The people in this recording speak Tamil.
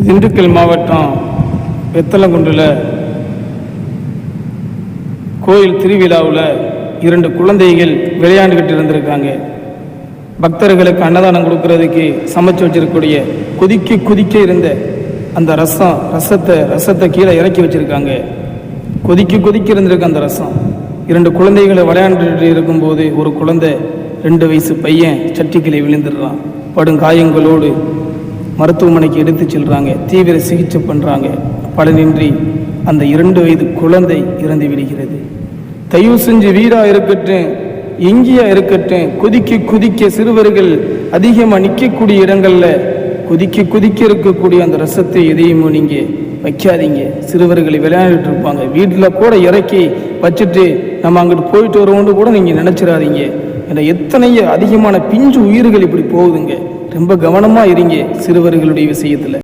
திண்டுக்கல் மாவட்டம் வெத்தலங்குண்டில் கோயில் திருவிழாவில் 2 குழந்தைகள் விளையாண்டுக்கிட்டு இருந்திருக்காங்க. பக்தர்களுக்கு அன்னதானம் கொடுக்கறதுக்கு சமைச்சு வச்சிருக்கக்கூடிய கொதிக்க இருந்த அந்த ரசத்தை கீழே இறக்கி வச்சிருக்காங்க. கொதிக்க இருந்திருக்கு அந்த ரசம். 2 குழந்தைகளை விளையாண்டுட்டு இருக்கும்போது ஒரு குழந்தை 2 வயசு பையன் சட்டிக்கிளை விழுந்துடுறான். படுங்காயங்களோடு மருத்துவமனைக்கு எடுத்து செல்றாங்க. தீவிர சிகிச்சை பண்ணுறாங்க. பலனின்றி அந்த 2 வயது குழந்தை இறந்து விடுகிறது. தயவு செஞ்சு வீடா இருக்கட்டும், எங்கேயா இருக்கட்டும், கொதிக்க சிறுவர்கள் அதிகமாக நிற்கக்கூடிய இடங்களில் கொதிக்க இருக்கக்கூடிய அந்த ரசத்தை எதையும் நீங்கள் வைக்காதீங்க. சிறுவர்களை விளையாண்டுட்டு இருப்பாங்க. வீட்டில் கூட இறக்கி வச்சுட்டு நம்ம அங்கிட்டு போயிட்டு வருவோன்னு கூட நீங்கள் நினச்சிடாதீங்க. ஏன்னா எத்தனையோ அதிகமான பிஞ்சு உயிர்கள் இப்படி போகுதுங்க. ரொம்ப கவனமாக இருங்க சிறுவர்களுடைய விஷயத்தில்.